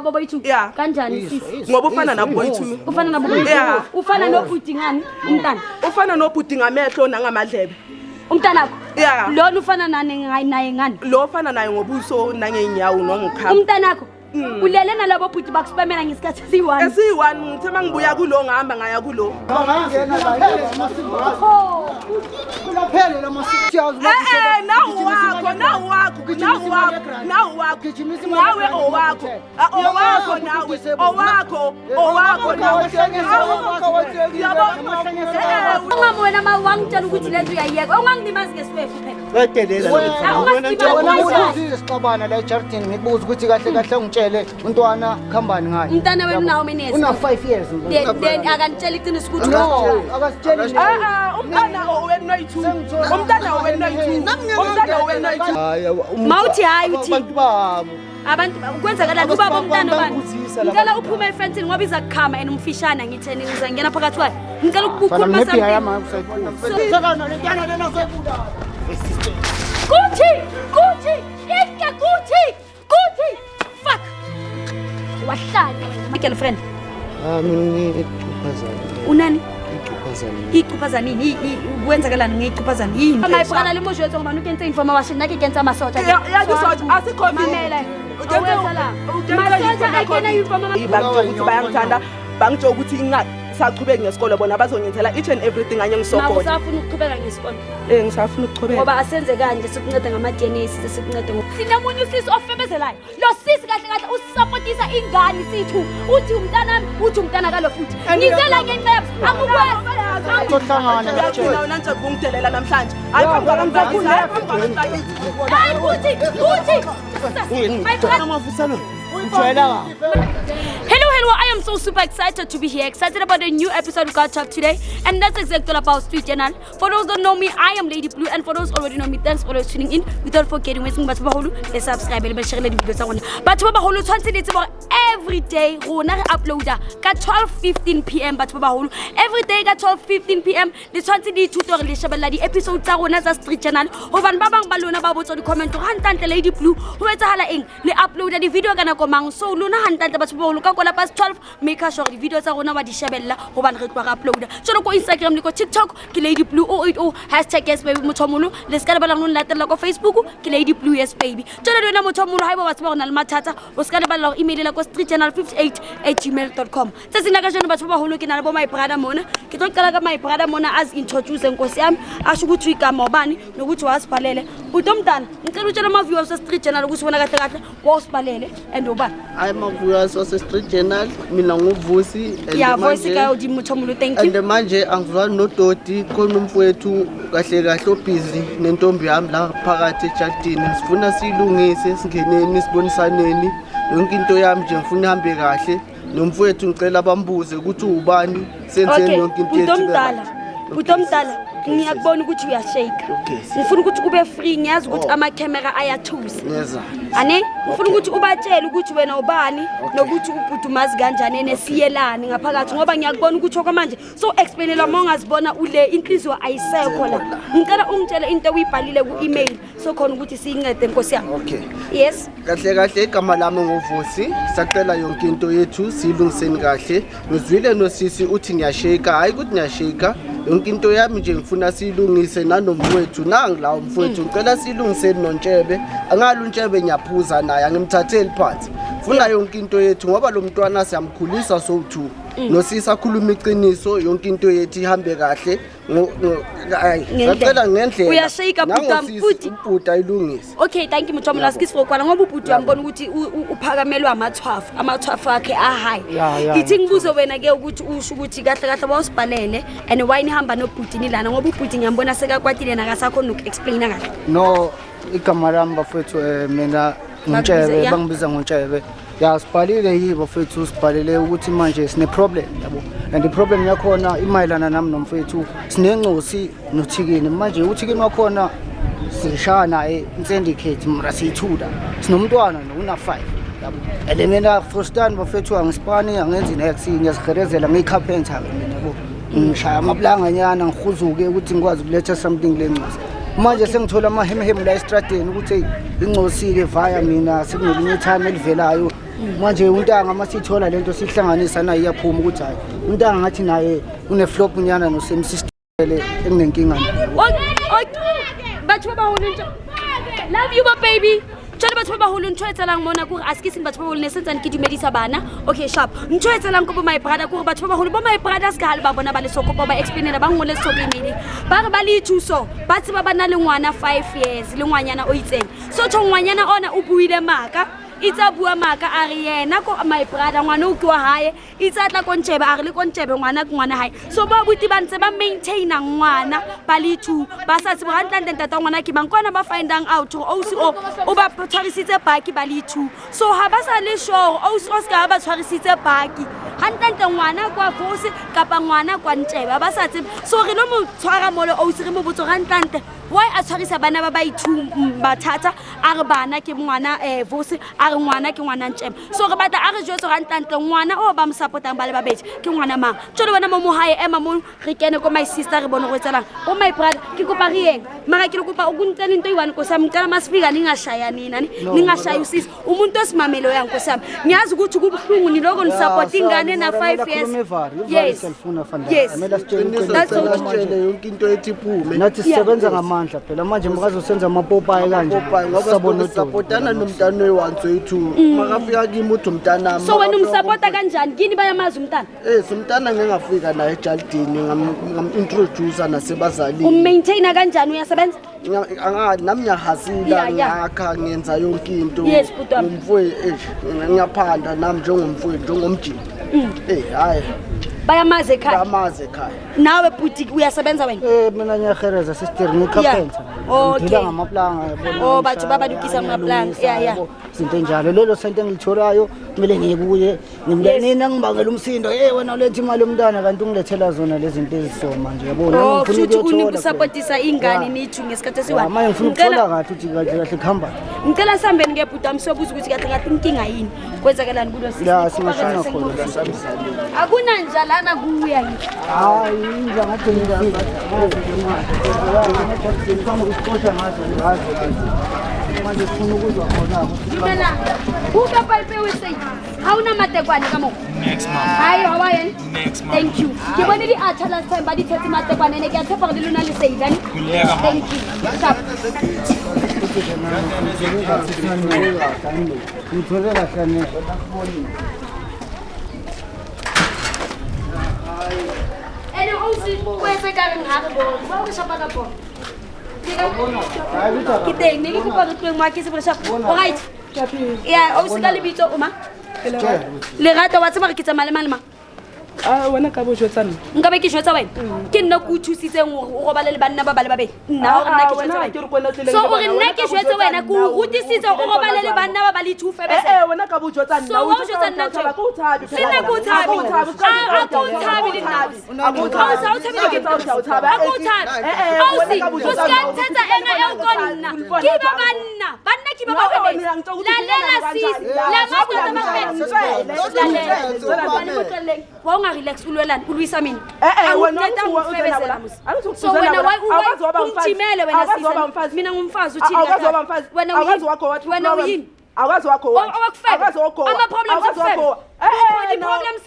Baba yethu kanjani sisi ngoba ufana nabo yethu ufana nabo ufana nobhuti ngani umntana ufana nobhuti ngamehlo nangamadlebe umntanakho lona ufana naye ngani lo ufana naye ngobuso nangeenyawo nongikhama umntanakho ulele nalabo bhuti bakuspamela ngesikhathi esiyi-1 esiyi-1 ngithe mangibuya kulo ngihamba ngaya kulo Ungamu wena mawangitshela ukuthi lento uyayiyeka ungangilimazi ngeswefu phela la ejardini ngibuza ukuthi kahle kahle ungitshele untwana khambani ngayo umntana wena unawo menesi una 5 years then akanitshela iqiniso ukuthi akasitsheli umntana wena noyi2 umntana wena noyi2 umntana wena noyi2 mawuthi hayi uthi abantu babo abantu kwenzakalani ubaba umntana bani ngicela uphume efentini ngoba iza kukhama and umfishana ngitheni ngizangena phakathi kwayo ngicela ukukhuluma Gucci fuck wahlala girlfriend unani icuphazana nini kwenzakalani ngicuphazana yini amayiphana le mosho yethu ngoba nukenze information nake kenza amasotsha yakusotsha asikhomela awenzala masotsha akena information ukuthi bayangithanda bangitsho ukuthi saqhubeka ngesikole bona bazongenzela each and everything anye ngisokola usafuna ukuqhubeka ngesikole ngisafuna ukuqhubeka ngoba asenze kanje sikuncede ngama-DNA sikuncede sinamunye usisi ofebezelayo lo sisi kahle kahle usisapotisa ingane sithu uthi umntanami uthi umntana kalo futhi ngizela ngenqeba akukwazi wena nje kungidelela namhlanje Hello, I am so super excited to be here. Excited about a new episode of God Talk today. And that's exactly all about Street Journal. For those who don't know me, I am Lady Blue. And for those already know me, thanks for always tuning in. Without forgetting, let's subscribe and share the videos. But every day, we upload at 12:15 p.m. But every day at 12:15 p.m. the 20 tutorial the episodes are Street Journal. Hovan babang balona babos on the comment to Hantante Lady Blue. Who is the upload the video gonna come so Luna Hantante but past 12 make sure the videos are on our dishabella who want to upload. So go Instagram, go TikTok, Lady Blue 080 hashtag yes baby mutomulu. Let's get about on letter like Facebook, Lady Blue yes baby. Jona na mutomulu haibo was born al matata. Was get about email like streetchannel58@gmail.com. Sasinakashana but hulu kina my brother mona. Kiton kalaga my brother mona as introduce nkosiam ashukuthi igama obani nokuthi wasiphalele. Utomntana ngicela utshela ama viewers Street Journal ukuthi wona kahle kahle wasiphalele and obani. I'm a viewers of Street Journal. Mina nguvusi voice ka udimuthomulu thank you. And manje angizwa nodoti khona umfowethu kahle kahle obusy nentombi yami la phakathi ejardini sifuna silungise singeneni sibonisaneni yonke into yami nje ngifuna ihambe kahle nomfowethu ngicela bambuze ukuthi ubani senzeni yonke into yethu. Utomdala ngiyakubona ukuthi uyashake ngifuna ukuthi ube free ngiyazi ukuthi ama camera ayathusa ane ngifuna ukuthi ubatshele ukuthi wena ubani nokuthi ubhudumazi kanjani enesiyelani ngaphakathi ngoba ngiyakubona ukuthi okwamanje so explainela mongazibona ule inhliziyo ayisekho la ngicela ungitshele into uyibhalile ku-email so khona ukuthi siyincede nkosi yami. Yes kahle kahle igama lami ngovusi sacela yonke into yethu silungiseni kahle ngizwile nosisi uthi ngiyashake hayi ukuthi ngiyashake yonke into yami nje ngifuna silungise nanomfowethu nangilawo umfowethu ngicela silungiseni nontshebe angalo untshebe ngiyaphuza naye angimthatheli phansi funa yonke into yethu ngoba lo mntwana siyamkhulisa so2 nosisa khuluma iqiniso yonke into yethu ihambe kahle ngicela ngendlela uyashake ubhuti ayilungise. Okay thank you mthombo lasikisi fokwana ngoba ubhuti uyambona ukuthi uphakamelwe ama-12 akhe ahigh ithi ngibuze wena ke ukuthi usho ukuthi kahle kahle bawusibhalele and why nihamba nobhuti nilana ngoba ubhuti ngiyambona sekakwatile nakasakhona uku-explaina kahle. No igama lami bafethu mina Ntshebe bangibiza ngoNtshebe sibhalile yibo fethu sibhalele ukuthi manje sine problem yabo and the problem yakhona imayilana nami nomfethu sinencosi nothikini manje uthikini wakhona sishana syndicate mra siyithula sinomntwana una 5 yabo and mina frustani bafethu angisipani angenzi next ngiyasigerezela ngiyicarpenter mina yabo ngishaya amaplanga nyana ngihuzuke ukuthi ngikwazi ukuletha something lencosi manje sengithola amahemhem la estradeni ukuthi ingcosile via mina sekunelinye time elivelayo manje untanga masithola lento sihlanganisa naye iyaphuma ukuthi hayi untanga ngathi naye une flop nyana no same system enginenkinga batho ba baholo love you baby Tshwana batho ba baholo ntho etsalang mona kore a se ke batho ba baholo ne sentsane ke dumedisa bana okay sharp ntho etsalang ko bo my brother kore batho ba baholo bo my brothers ka hale ba bona ba le soko ba explainela ba ngole sokemedi ba re ba le thuso ba tseba ba na le ngwana 5 years le ngwanyana o itseng so ngwanyana ona o buile maka itsa bua maka a re yena ko my brother ngwana o ke wa hae itsa tla kontshebe a re le kontshebe ngwana hae so ba buti ba ntse ba maintaina ngwana ba le two ba sa tseba hantle ntata ngwana ke bang kwana ba findang out o ba tshwarisitse baki ba le two so ha ba sa le sure o ska ba tshwarisitse baki hantle ngwana kwa fosi kapa ngwana kwa ntshebe ba sa tseba so re lo mo tshwara mole o se re mo botso hantle why a tshwarisa bana ba ba ithu ba thata a re bana ke ngwana vosi a re ngwana ke ngwana ntshebe so re batla a re jwetso gantle ngwana o ba mo supportang ba le babedi ke ngwana mang tsholo bona mo hae ema mo re kene ko my sister re bona go etsalang o my brother ke kopa re yeng mara ke le kopa o kuntele into iwani ko sami ngicela masifika ningashaya nina ningashaya usisi umuntu osimamelo yang ko sami ngiyazi ukuthi kubuhlungu niloko ni support ingane na 5 years yes that's yonke into ethi iphume nathi sisebenza ngamandla phela manje makazosenza amapopayi kanje sabona supportana nomntana we1 makafika kimi uthi umntana so wena umsupporta kanjani kini bayamazi umntana umntana ngengafika naye ejaldini ngam-introducer nasebazalini ummaintaina kanjani uyasebenza nami ngiyahasila ngakha ngenza yonke into umfowethu ngiyaphanda nami njengomfowethu njengomjini hayi bayamazi ekhaya nawe buti uyasebenza wena mina ngiyahereza sister ngicarpenter ngidila ngamaplanga yabona batho babadukisa ngamaplanga izinto enjalo lelo sento engilithorayo kumele ngibuye ngimnina ngibangela umsindo wena ulethe imali yomntana kanti ungilethela zona lezi zinto ezisoma nje yabona ngifuna ukuthi unisupportisa ingane nithu ngesikhathi esiwani manje ngifuna ukuthola kahle ukuthi kahle khamba ngicela sihambeni ngebhuta msobuza ukuthi kahle inkinga yini kwenzakalani kulo sisi la singashona khona akuna njalana kuya nje hayi inja ngathi ngifika manje sifuna ukuzwa khona mina uba palpe wesay hauna matekwane kamo next month hayi hawayen next month thank you ke bone di atha last time ba di thetsi matekwane ne ke a tshepa gore lona le sayidane thank you stop ene osi kwese ka ngabo ba o shapa ka po kita ini kita baru tuang maki sebenarnya alright ya o sekali bitso uma le rata wa tsema ke tsamale malema wena ka bo jwetsana nka be ke jwetsa wena ke nna go thusitseng o go bala le banna ba bale ba be nna o nna ke jwetsa so o re nna ke jwetsa wena go rutisitse o go bala le banna ba bale thufe be wena ka bo jwetsana so o jwetsa nna tshaba go thabi sina go thabi a go thabi le nna a go thabi ke thabi a go thabi ausi go skantsetsa ena e go nna ke ba banna ke ba ba la lela sis la mabota ba la lela wa relax ulwelana ulwisa mina so wena umthimele wena sisi mina ngumfazi uthini wena uyini akazi wakho akazi wakho ama problems akufeka the problem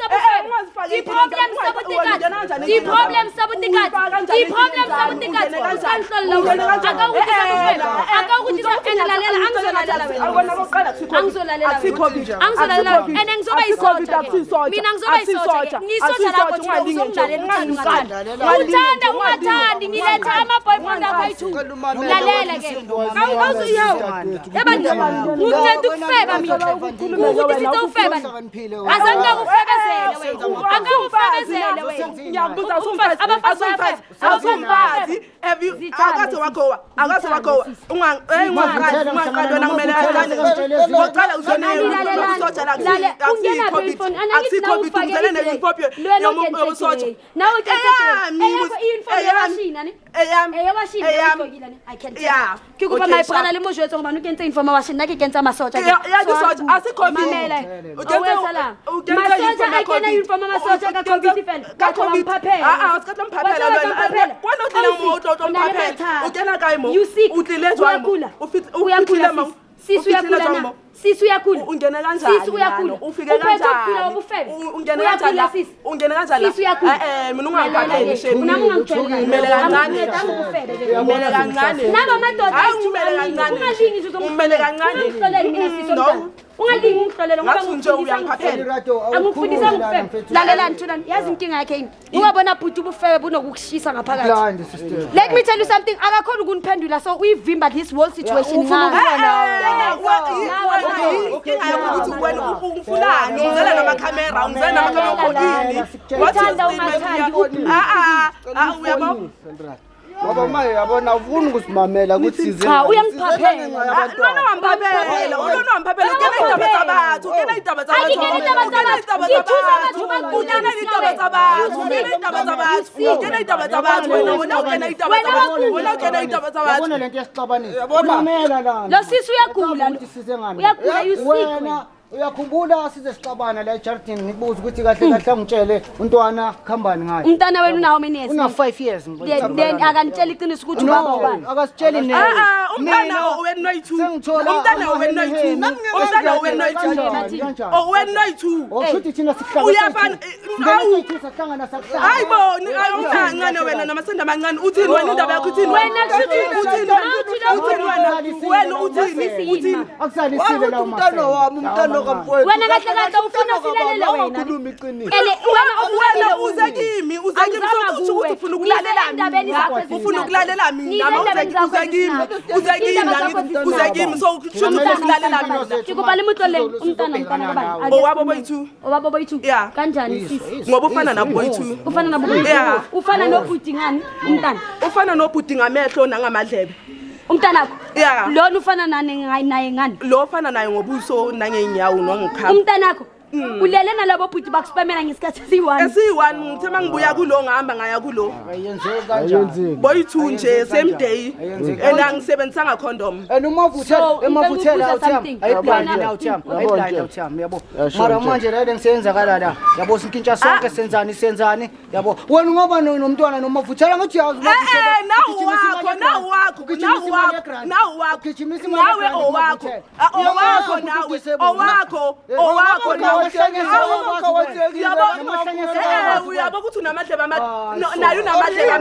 azanga kufebezele wena akakufebezele wena ngiyakubuza usumfazi akazi wakho ungaqala wena kumele ngicela uzone usotsha la akusikho ngizele nepopyo yomusotsha nawe ke info yashina ne eyawashina ngikukila ne I can't tell kikuba my prana le mo jwetsa ngoba no kentse information nna ke kentsa masocha ya disocha mamela masocha a kena inform masocha ka computer fela ka mphaphela ska tla mphaphela lona kwana o tlela mo o tlo mphaphela o kena kae mo o tlile jwang o fitlile mo sisu yakula na sisu yakula ungena kanjani sisu yakula ufike kanjani ungena kanjani ungena kanjani sisu yakula mina ungangiphapheli shemi umele kancane umele kancane naba madoda umele kancane ungalingi nje umele kancane ungalingi ngihlolela ngoba nje uyangiphaphela angifundisa ngifebe lalelani thulani yazi inkinga yakhe yini ungabona bhuti ubufebe bunokukushisa ngaphakathi let me tell you something akakhona ukuniphendula so uyivimba this whole situation inkinga yakho ukuthi wena ungifulani ungizela namakhamera ungizela namakhamera khokini wathanda ungathandi uyabona ngoba manje yabona ufuna ukusimamela ukuthi size cha uyangiphaphela lona wamphaphela kena indaba zabantu kena indaba zabantu kena indaba zabantu ngithuza abantu bakudana indaba zabantu kena indaba zabantu kena indaba zabantu wena kena indaba zabantu wena kena indaba zabantu yabona lento yasixabanisa mamela lana lo sisi uyagula uyagula you sick uyakhumbula size sixabana la eJardin ngibuza ukuthi kahle kahle angitshele untwana khambani ngayo umntana wena una how many years una 5 years then akanitshela iqiniso ukuthi ubaba ubani akasitsheli ne umntana wena noyithu umntana wena noyithu umntana wena noyithu wena noyithu oshuthi thina sihlala uyafana sahlangana sakuhlala hayiboni umncane wena namasenda amancane uthini wena indaba yakho uthini wena kushuthi wena uthini akusalisile la umntana wami umntana wena kahle kahle ufuna silalele wena wena uze kimi ukuthi ufuna ukulalela mina uze kimi so kusho ukulalela mina ngikubhala imutlo umntana owabo boyithu kanjani sisi ngoba ufana nabo boyithu ufana nabo ufana nobhuti ngani umntana ufana nobhuti ngamehlo nangamadlebe umntanakho lona ufana naye ngani lo ufana naye ngobuso nangeenyawo nongikhapa umntanakho ulele nalabo bhuti bakuspamela ngesikhathi esi1 ngithe mangibuya kulo ngihamba ngaya kulo ayenzeki kanjani boyithu nje same day enangisebenzisanga condom emavuthela awuthiyam yabo mara manje la ngisenza la yabo sinkintsha sonke senzani yabo wena ngoba nomntwana nomavuthela ngathi uyazi owakho uyabo ukuthi unamadlebe nayo unamadlebe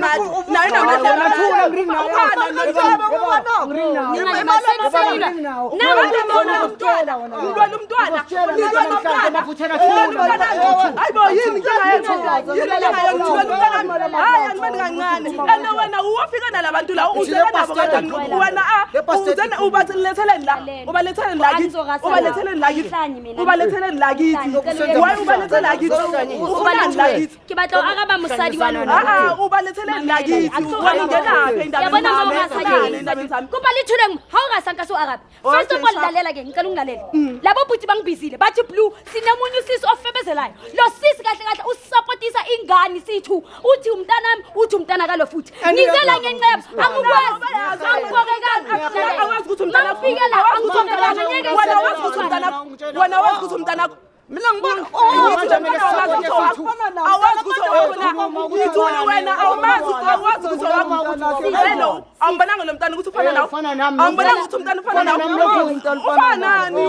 wena uwafika nalabantu la ubaletheleni lakithi ke batla o araba mosadi wa lona ubaletheleni lakithi wangenaphi endabeni kuba lithuleng ha o ga sanka so arabe first of all lalela ke ngicela ungilalela labo bhuti bangibizile bathi blue sinemunye usisi ofebezelayo lo sisi kahle kahle usupportisa ingane sithu uthi umntanami uthi umntana kalo futhi ngizela ngenqeba angikwazi awazi ukuthi umntana wena wazi ukuthi umntana mina ngibona awazi ukuthi wena awazi ukuthi hello awumbonanga lo mntana ukuthi ufana nawo awumbonanga ukuthi umntana ufana nawo ufana nani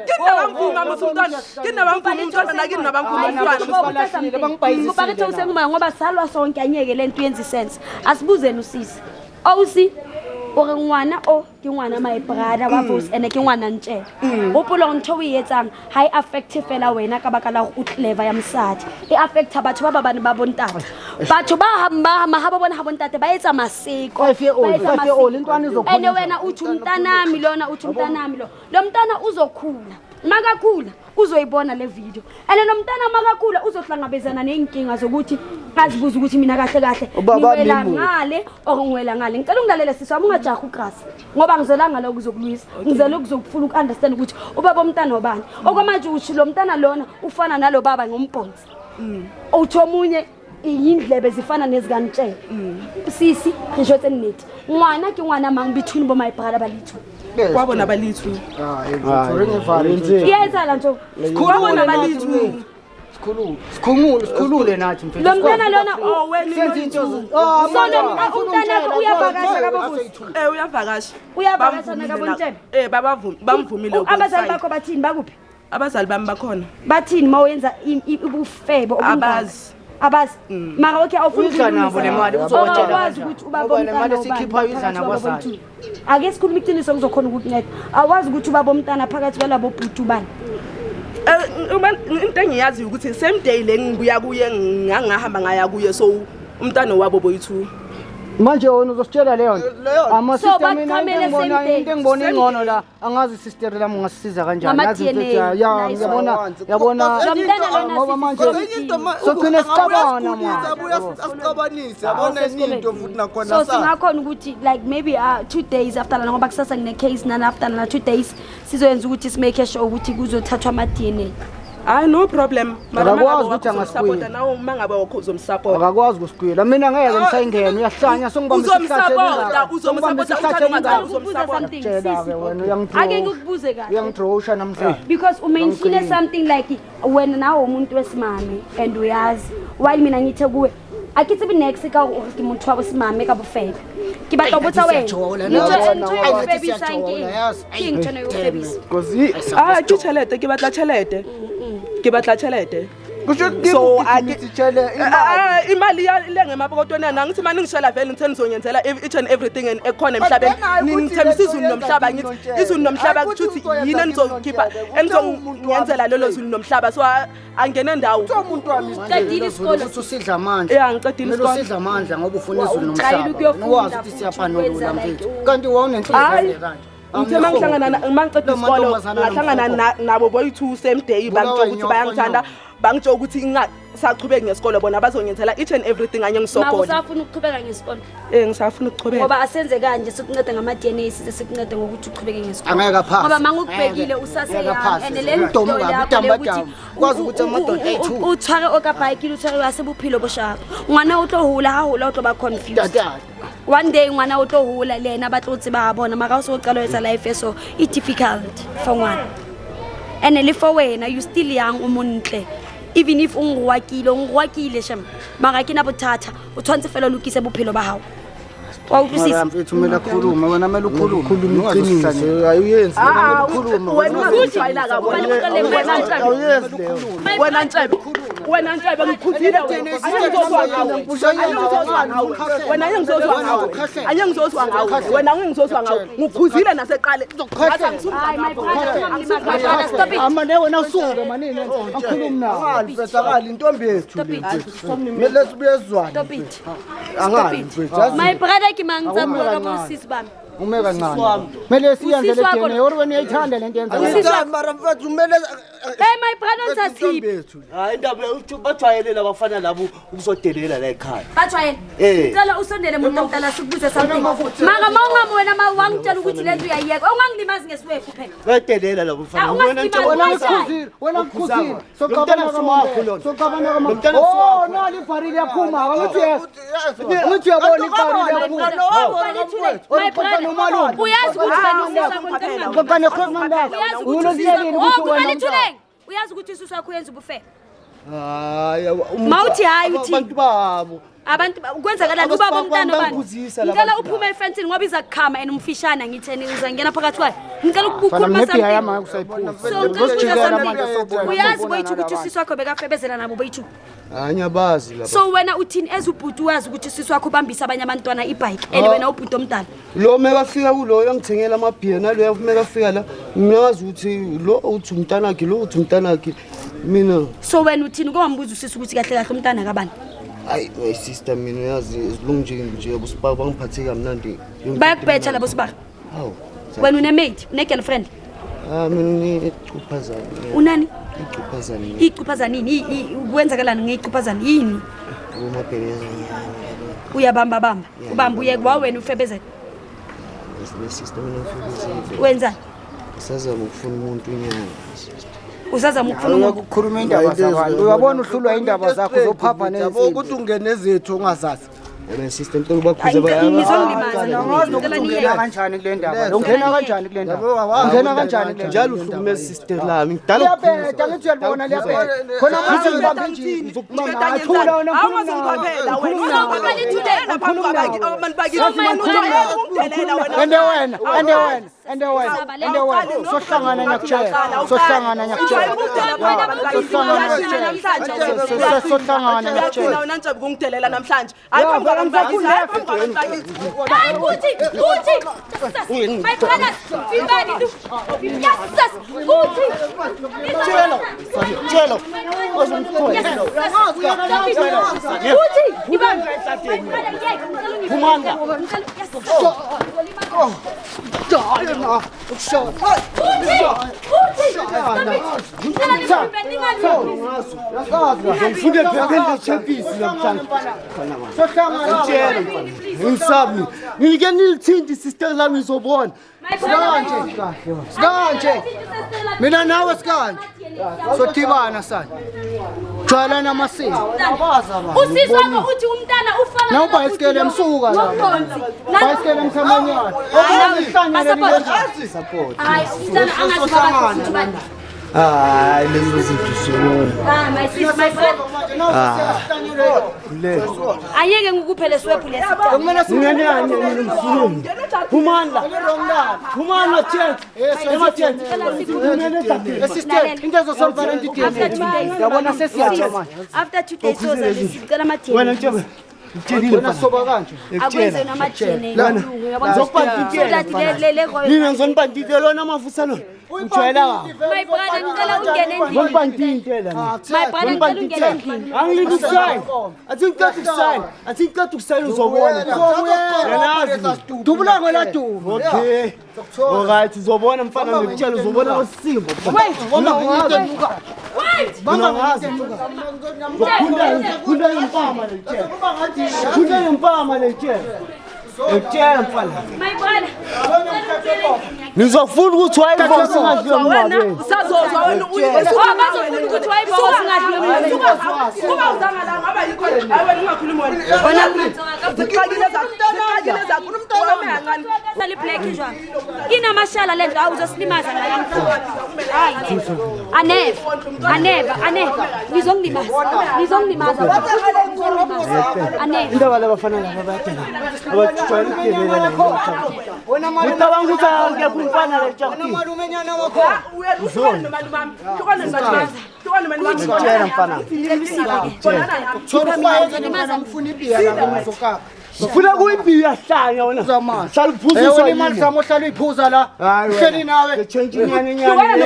kinabamvuma umntwana kinabamvuma umntwana nakini nabamvuma umntwana ngibakethe usenguma ngoba salwa sonke anyeke lento yenza sense asibuzeni usisi awusi ore ngwana ke ngwana my brother wa boss ene ke ngwana ntse opolo ntho o etsang high affective fela wena ka baka la go clever ya mosadi e affecta batho ba bane ba bontate batho ba hamba ha ba bona ha bontate ba etsa maseko 5 year old intwana izokhula ene wena uthi umntanami lona uthi umntanami lo mntana uzokhula makakhula uzoyibona le video ene nomntana makakhula uzohlangabezana nenkinga zokuthi azibuza ukuthi mina kahle kahle ngiwela ngale ngwela ngale ngicela ungilalele sisi wami ungajaha ugrasi ngoba ngizelanga la ukuzokulwisa ngizela ukuzokufuna ukunderstand ukuthi ubaba omntana obani okwamanje uthi lo mntana lona ufana nalo baba ngombhonzi uthi omunye indlebe zifana nezikantshela sisi ngisho tsennethi ngwana ke ngwana mang between bo my brother balithu kwabona balithu iyenzala nje kwabona balithu sikhulule nathi mfethu lo mntana lona wena into umntana uyavakasha kabovusi uyavakasha nakabontshebe bamvumile abazali bakho bathini bakuphi abazali bami bakhona bathini mawenza ubufebe abazi mara okay awufuni nabo nemali uzowatshela ukwazi ukuthi ubaba nemali sikhipha izana kwasani ake sikhuluma iqiniso kuzokhona ukukunceda awazi ukuthi ubaba umntana phakathi kwalabo bhutu bani into engiyazi ukuthi same day le ngibuya kuye ngangahamba ngaya kuye so umntana wabo boyithu manje wena uzositshela leyo nto ama So, sister mina baqhamele into engibona ingcono la angazi sister lami ngasisiza kanjani yabona ngoba manje sogcina sicabana asicabanise yabona into futhi nakhona so singakhona ukuthi like maybe 2 days after lana ngoba kusasa ngine case nana after lana 2 days sizoyenza ukuthi simake sure ukuthi kuzothathwa ama DNA no problem akakwazi ukuthi angasipota nawo mangabe wakho uzomsupport akakwazi ukusikwela mina ngeke ngisayingena uyahlanya songibamba ake ngikubuze kahle uyangidrowsha namhlanje because umenshine something like wena nawo umuntu wesimame and uyazi while mina ngithe kuwe akithi be next ka ke motho wa bosimame ka bofebe ke batla botsa wena ke chelete ke batla chelete so imali lengemabokotweni nangithi manje ngishela vele ngithe ngizonyenzela each and everything and ekhona emhlabeni ngithembisa izulu nomhlaba ngithi izulu nomhlaba kuthi yini enizokhipha enizongenzela lelo zulu nomhlaba so angene ndawo umuntu wami qedile isikole usidla amandla ngicedile isikole usidla amandla ngoba ufuna izulu nomhlaba nokwazi ukuthi siyaphanulula mfethu kanti wawunenhliziyo kanje ngithe mangiceda isikole ngahlangana nabo boyithu same day bangitsho ukuthi bayangithanda bangitsho ukuthi ngingasaqhubeki ngesikole bona bazongenzela each and everything anye ngisokola usafuna ukuqhubeka ngesikole ngisafuna ukuqhubeka ngoba asenze kanje sikuncede ngama DNA size sikuncede ngokuthi uqhubeke ngesikole angeke aphase ngoba mangukubhekile usaseyanga and le nto yakho kwazi ukuthi amadoda ethu uthware okabhayikile uthware wasebuphilo boshaka ngwana o tlo hula utlo ba confused one day ngwana o tlo hula lena batlotsi ba bona maka o so qalo etsa life so it difficult for ngwana and le for wena you still young umontle even if ungwakile shem mara ke na bothata o tshwantse fela lokise bophelo ba hao wa utlwisisa mfethu mela khuluma wena mela ukhuluma iqiniso ayuyenzi wena uzijwayela ka wena ntshebe ngikhuzile wena ngizozwa ngawo ngikhuzile naseqale amane wena usuke manini angikhulumi nawe mfethu intombi yethu mele sibuyezwana angayi mfethu my brother ke mangitsambo ka bosisi bami ume kancane mele siyenze le DNA or wena uyayithanda lento yenza mara mfethu mele hey my brother Sasiphi hayi indaba uthi bajwayele labafana labo ukusodelela la ekhaya bajwayele ngicela usondele umuntu omdala sikubuze something maka mawungami wena mawangitshela ukuthi lento uyayiyeka ungangilimazi ngesiwephu phela bayadelela labo bafana wena ukukhuzile soqabana kama oh no lifarile yaphuma angithi yes ngithi yabona ifarile yaphuma my brother uyazi ukuthi wena usisa konke kokane khosmanda unokutshelini ukuthi wena uyazi ukuthi isusu yakho yenza ubufebe hayi mawuthi hayi uthi abantu babo abantu kwenzakalani ubaba umntana bani ngicela uphume efentini ngoba iza kukhama and umfishana ngitheni ngizangena phakathi kwayo ngicela ukukhuluma something uyazi boyithu ukuthi usisi wakho bekafebezela nabo boyithu anyabazi lapha so wena uthini ezubhuti wazi ukuthi usisi wakho ubambisa abanye abantwana ibike and wena ubhuti omdala lo mekafika kulo yangithengela amabhiya nalo yafumeka fika la mina ngazi ukuthi lo uthi umntanakhe lo uthi umntanakhe mina so wena uthini kombuza usisi ukuthi kahle kahle umntana kabani hayi my sister mina uyazi nje busibaba bangiphathe kamnandi bayakubetha labo sibaba hawu wena une mate une girlfriend mina ngicuphazana unani icuphazana nini kwenzakalani ngeyicuphazana yini umabhekeza uyabamba ubamba uyeke wena ufebezela sister mina ufebezela wenza sazama ukufuna umuntu unyanga Usazama ukukhuluma ukukhuluma indaba zabantu. Uyabona uhlulwa indaba zakho uzophapha Yabo ukuthi ungene ezethu ongazazi. Sister ngicela ubakhuze ungena kanjani kule ndaba? Ungena kanjani kule ndaba? Ungena kanjani kule? njalo uhlukumeza sister lami. Ngidala Liyabheda ngithi uyalibona liyabheda. Khona manje ngibambe nje. Athula wena awuzongikhophela wena uzongikhophela ithulena phambi kwabaki abantu bakithi undelela wena ande wena sohlangana nyakutshela sohlangana nyakutshela sohlangana nyakutshela unantshabi kungidelela namhlanje hayi phambi kwabantu bakithi hayi phambi kwabantu bakithi hayi kuthi my brothers vivani tu yasas kuthi tshelo kuthi ibani Kumanga ngifune phephe champions namhlanje ngisami ngike nilithindi sister lami izobona sikanje mina nawe sikanje sothibana sana jwala namasiko usisi wakho uthi umntana ufana na ubhayisikele emsuka la bhayisikele emsamanyana support hayi umntana angazibabathi ukuthi bani hayi lezo zinto sibona my sis my brother ayeke ngikuphele swephu lesitha ngingenani ngimsulungu Humana tent assistant into ezosolvana into yabona sesiyatsha manje after 2 days sicela amatheni wena ntshebe wena soba kanje akwenze namatheni nina ngizonibandile lona amavusa lona ngijwayela my brother ngicela ungene endlini ngibandintela my brother ngicela ungene endlini angilindi sign athi ngicela ukusayina uzobona dubula ngela dubu okay alright uzobona mfana ngikutshela uzobona osimbo khunda impama letshela ekutshela mfana my brother nizofuna ukuthi wayivosi ngadliwe wena usazozwa wena bazofuna ukuthi wayivosi ngadliwe kuba uzanga la ngaba yikho hayi wena ungakhulumi wena ziqakile zakho umntwana omncane sali black njani inamashala lento awuzosilimaza ngayo aneva nizongilimaza aneva indaba labafana laba bayadela abajwayele wena ngicabanga ukuthi akekho umfana letshela malumenyana wakho ngitshela mfana ngifuna ibiya la ngizokaka ufuna kuyibhiya hlanya wena hlala uphuziswa imali zami ohlala uyiphuza la uhleli nawe change inyane inyane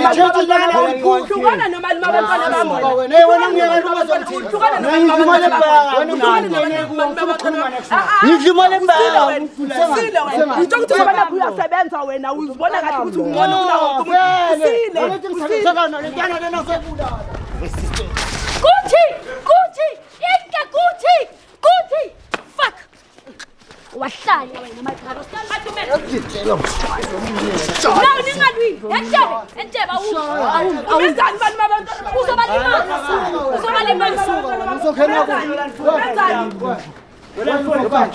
hlukana nomali mabantwana bami wena wena ngiyeka ungazothi hlukana ngidla imali ebhaka ngidla imali ebhaka sile wena ngitho ukuthi abantu uyasebenza wena uzibona kahle ukuthi ungcono kunawo kuthi fuck wahlanya wena my brother no ningalwi entshebe awuzani bani mabantwana uzobalimaza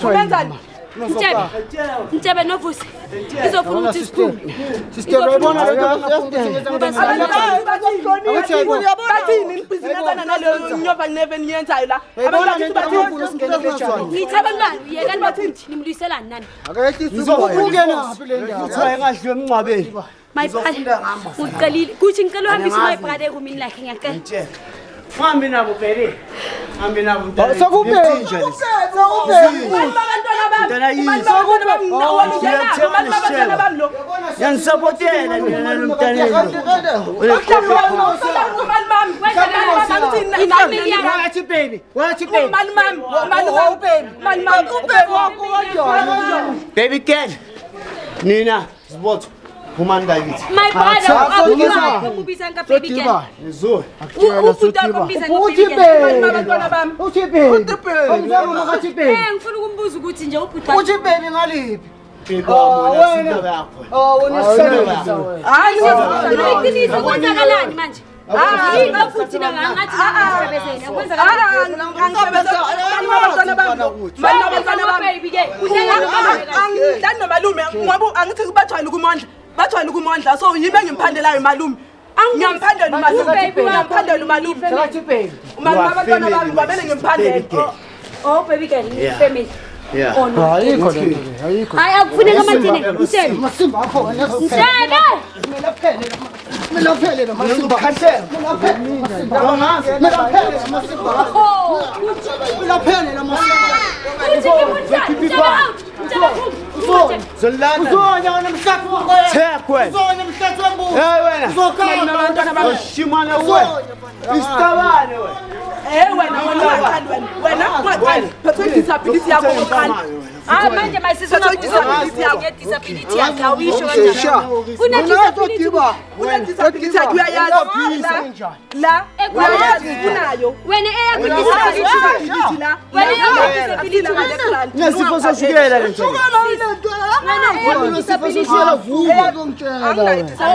wenzani Ntshebe novusi izofuna ukuthi isikhulu sister uyabona bathini ibhizinesana naleyo nyoba neve niyenzayo la abantu bathi ngithabangani yekani bathi nimliselani nani ngizokungena ngaphi le ndaba uthaye kahle emncwabeni my brother uqalile kuthi ngicela uhambise my brother kumini lakhe ngiyacela Hambi nabo bhele. Hambi nabo mntana. Sokubhenja. Yanisapotela mina nomntana. Baby girl. Nina, zibotho. Humani ngakithi. My brother, akubisa baby girl. Nizwe. Ngifuna ukumbuza ukuthi nje ubhuta. Uthi baby ngaliphi? Wena. Wena usebenza wena. Hayi, iqiniso kwenzakalani manje? Bathwala so yimi engiphandelayo malume ngiyamuphandela malume abantwana bami kwamele ngimuphandele Oh baby girl, family. Yeah. Oh no. Ayikho Akufuneka amathini. Mtshele. Masimba akho wena. Mtshele. Mina phele la masimba. Manje my sister disability yakhe awisho kanjani? Una disability uyayazi la uyayazi unayo wena disability la wena disability Nesifo soshukela le nto.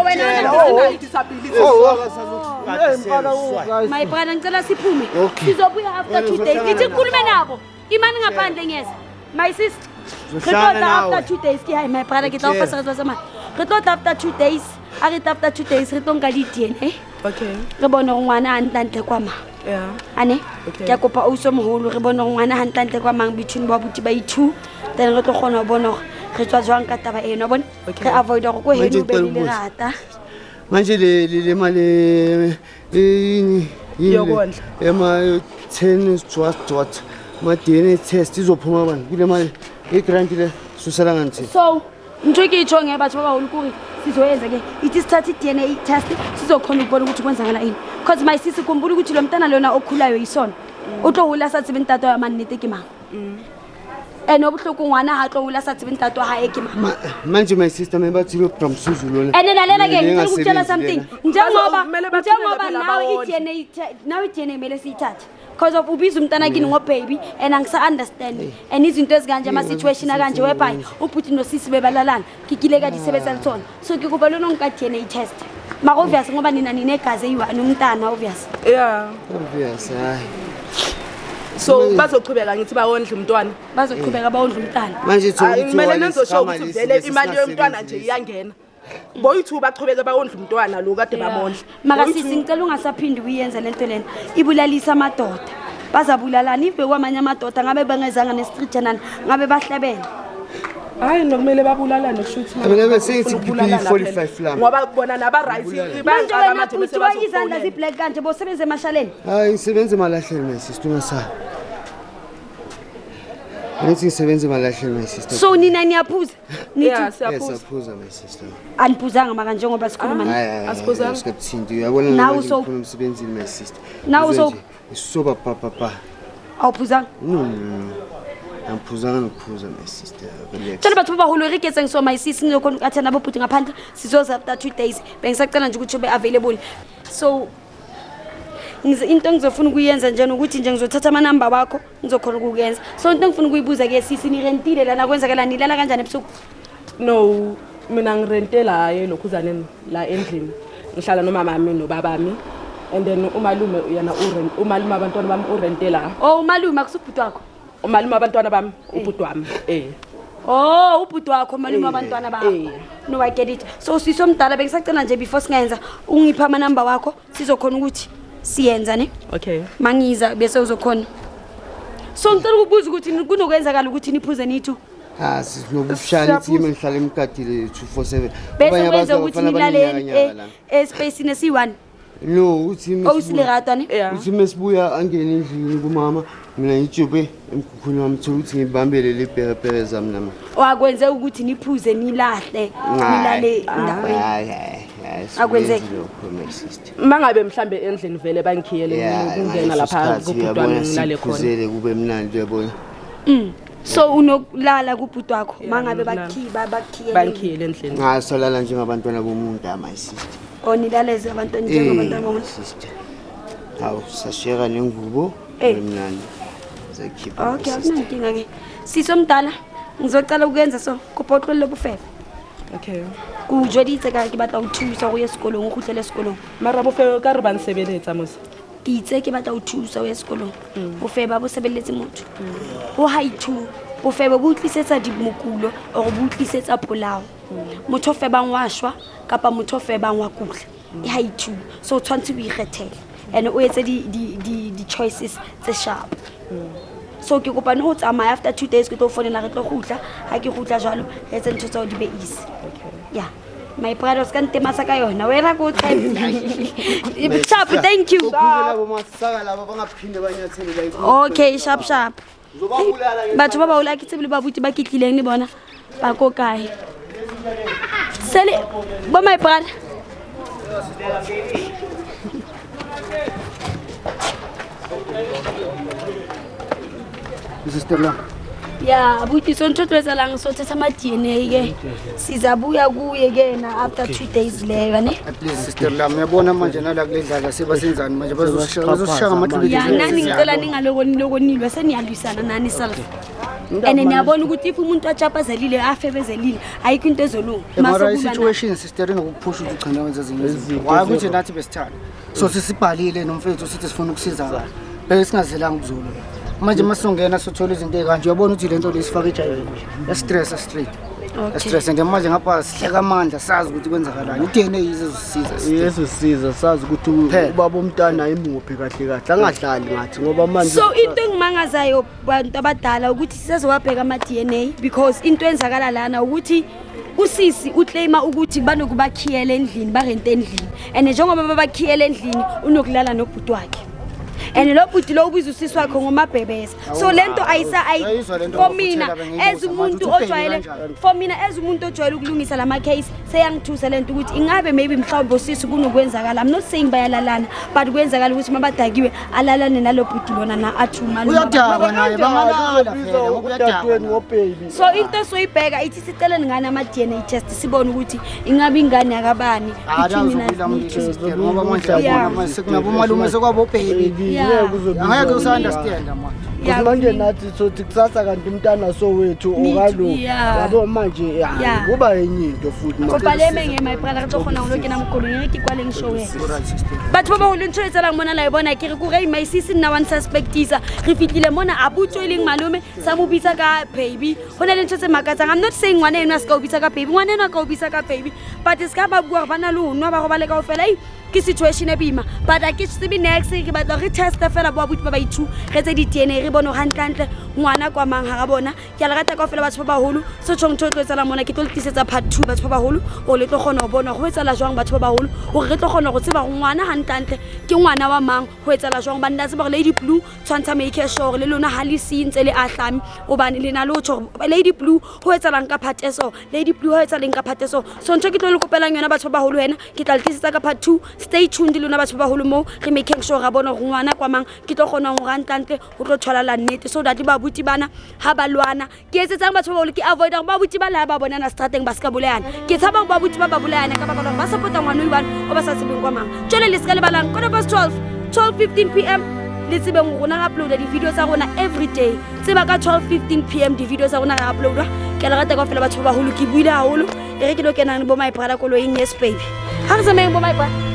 wena disability my brother ngicela siphume sizobuya after 2 days ithi khulume nabo imani ngaphandle ngeza my sister after 2 days ke my brother ke tla ofasa re tsama after 2 days after 2 days re tonka di DNA okay re bona ngwana a ntlantle kwa ma yeah ane ke kopa o so moholo re bona ngwana ha ntlantle kwa mang between ba buti ba i2 then re tlo kgona bona re tswa jwang ka taba eno bona re avoid go go heno be le rata Manje le mali yokondla ema 10 just ma DNA test izophuma bani kule mali igrant le susela ngathi so nje ke icho nge batho ba ulukuri sizoyenza ke ithi sithatha iDNA test sizokhona ukubona ukuthi kwenzakala ini because my sister kumbula ukuthi lo mntana lona okhulayo yisona utlo hula sathi bentato yamanete ke manga obhloko ngwana ha tlo hula sathi bentato ha eke manga manje my sister member thibe from Suzulu and lalela ke ngicela ukutshela something njengoba now iDNA mele siyithatha because of ubiza umntana kini ngo baby and angisa understand and izinto ezikanje ama situation akanje whereby ubuthi nosisi bebalalana kikileka disebenza lithona so ngikuba lona ngika DNA test mara obvious ngoba nina negazi eyiwani umntana obvious yeah obvious hayi so bazoqhubeka ngithi bawondla umntwana bazoqhubeka bawondla umntana manje kumele nenzosho ukuthi vele imali yomntwana nje iyangena boyithu baqhubeka bawondla umntwana lo kade bamondla maka sisi ngicela ungasaphindi uyenza lento lena ibulalisa amadoda bazabulalana ibe kwamanye amadoda ngabe bangezanga ne-street nani ngabe bahlabene hayi nokumele babulalane kushuthi abelebe sengithi P45 la ngoba kubona naba right manje wena futhi wayizandla ziblack kanje bosebenze emashaleni hayi ngisebenza emalahleni my sister ungasaba Let's ngisebenza emalahleni my sister so nina niyaphuza nithi siyaphuza my sister aniphuzanga maka njengoba sikhuluma nini asiphuzanga sikuthinta uyabona nawe ufuna umsebenzini my sister nawe soba papa awuphuzanga Amphuzanga nokuphuza my sister relax Tshela batho ba baholo re ketseng so my sis ngizokhona ukathana bobuthi ngaphandle sizoza after 2 days bengisacela nje ukuthi ube available so into ngizofuna ukuyenza nje ukuthi nje ngizothatha ama number wakho ngizokhona ukuyenza so into ngifuna ukuyibuza ke sisi ni rentile lana kwenzakala nilala kanjani ebusuku no mina ngirentela lokhuzane la endlini ngihlala nomama wami nobaba wami and then umalume uyana umalume abantwana bami urentela oh umalume akusubhuti wakho umalume abantwana bami ubhuti wami oh ubhuti wakho umalume abantwana bakho no I get it so sisomdala bengisacela nje before singenza ungipha ama number wakho sizokhona ukuthi siyenza ne okay mangiza bese uzokhona so ngicela ukubuza ukuthi kunokwenzakala ukuthi niphuze nithu sinobushani thime ngihlala emgadile 247 bese kwenza ukuthi nilale space nesi1 no uthi owusilerata ne uthi mesibuya angene endlini kumama mina ngijube emkhukhuni wami thola ukuthi ngibambele le bhebhe zami nama wakwenze ukuthi niphuze nilahle nilale ndawo hayi akwenzeki lokho my sister mangabe mhlambe endlini vele bangikhiyele ukungena lapha kubhuti wami ngilale khona kuzele kube mnandi uyabona so unokulala kubhuti wakho mangabe bangikhiyele endlini ngasolala njengabantwana bomuntu my sister onilaleze abantu njengabantwana bomuntu sister awu sashera nengubo emnandi zakhipha okay akunankinga ke sisomdala ngizocela ukwenza so kuphoxwe lobufebe okay Ko jweditse ka ke batla ho thusa go ye sekolong o khutlele sekolong. Mara bofebe ka re ba nsebeletsa mose. Ke itse ke batla ho thusa o ye sekolong. Bofebe bo sebeletse motho. Ho haitu bofebe bo tlisetsa dimokulo o go bo tlisetsa polao. Motho febang wa shwa kapa motho febang wa kula. E haitu so tshwantse o ikgethele and o etse di choices tse sharp. So ke kopa no tsamaya after 2 days ke tlo fonela re tlo khutla ha ke khutla jwalo etse ntho tsa o di be easy. Yeah. My brothers can tema sa kayo na wera go time. Sharp, thank you. Okay, sharp. Batho ba ba ola ke tsebile ba buti ba kitlileng le bona ba ko kae. Sele bo my brother. Sister Lam. Yeah, buti so ntho tlo etsalang so tsa DNA ke sizabuya kuye ke na after 2 days le ne. At least Sister Lam yabona manje nala kule dlala sebasenzani manje bazoshaya amathuluzi. Ya nani ngicela ningaloko seniyalwisana nani self. And niyabona ukuthi if umuntu achapazelile afebezelile ayikho into ezolunga. Mara situation sister inokuphusha ukugcina wenza izinto. Why ukuthi nathi besithanda. So sisibhalile nomfethu sithi sifuna ukusizana. Bese singazelanga ukuzulu. Manje masongena sothola izinto ekanje uyabona ukuthi lento lesifaka eJayive stress straight. Stress and manje ngapha sihleka amandla sazi ukuthi kwenzakalani. iDNA izosisiza. Yesisiza sazi ukuthi ubaba umntana imuphi kahle angahlali ngathi ngoba manje. So into engimangazayo bantu abadala ukuthi sizowabheka ama DNA because into enzakala lana ukuthi usisi uclaima ukuthi banokubakhiyela endlini barente endlini and njengoba babakhiyela endlini unokulala nobhuti wakhe. And lo bhuti lo ubiza usisi wakhe ngomabhebeza. So lento ayisa for mina as umuntu ojwayele ukulungisa lama case seyangithusa lento ukuthi ingabe maybe mhlawumbe usisi kunokwenzakala. I'm not saying bayalalana but kwenzakala ukuthi mabadakiwe alalane nalo bhuti lona na athuma uyadaba naye bangalala phela uyadaba baby. So into soyibheka ithi sicela ngane ama DNA test sibone ukuthi ingabe ingane yakabani ngoba manje yabona sekunabo malume sokwabo baby. Angeke usunderstand manje. Manje nathi sothi kusasa kanti umntana sowethu okalo yabo manje kuba enye into futhi manje. Kopaleme nge my brother ka tsogona go lokena mokolo ngeke kwale ngishowe. Batho ba ba go lentho etsela ngmona la bona ke re go re my sisi nna one suspectisa re fitlile mona a butso ileng malume sa mo bitsa ka baby hona le ntho tse makatsang. I'm not saying ngwana ena ska o bitsa ka baby ngwana ena ka o bitsa ka baby but ska ba bua bana le nwa ba go ba le ka ofela ke situation e bima but a ke tsebe next ke batla re test fela ba buti ba ba ithu re tse di DNA re bona gantlantle ngwana kwa mang ha ga bona ke a le rata ka ofela batho ba baholo so tshong tlo tsela mona ke tlo le tlisetsa part 2 batho ba baholo o le tlo gona go bona go etsala jwang batho ba baholo o re tlo gona go tseba ngwana gantlantle ke ngwana wa mang go etsala jwang ba nna tseba go Lady Blue tshwantsa make sure le lona ha le sintse le ahlami o bane le na lo tshoro Lady Blue go etsalang ka part eso Lady Blue ho etsalang ka part eso so ntse ke tlo le kopelang yona batho ba baholo wena ke tla le tlisetsa ka part 2 stay tuned lona batho ba baholo mo re making sure ga bona go ngwana kwa mang ke tlo gona go gantlantle go tlo thola la nnete so that ba buti bana ha ba lwana ke etsetsang batho ba baholo ke avoid ba buti ba la ba bona na strateng ba ska boleana ke tshaba ba buti ba boleana ka ba ba supporta ngwana o ibana o ba sa tsebeng kwa mang tshole le ska le balang kona bus 12:15 p.m. le tsebe go rona upload di video tsa rona every day tseba ka 12:15 p.m. di video tsa rona ga upload ke la rata ka fela batho ba baholo ke buile haholo e re ke lo kenang bo my brother kolo yes baby ha re tsamaeng bo my brother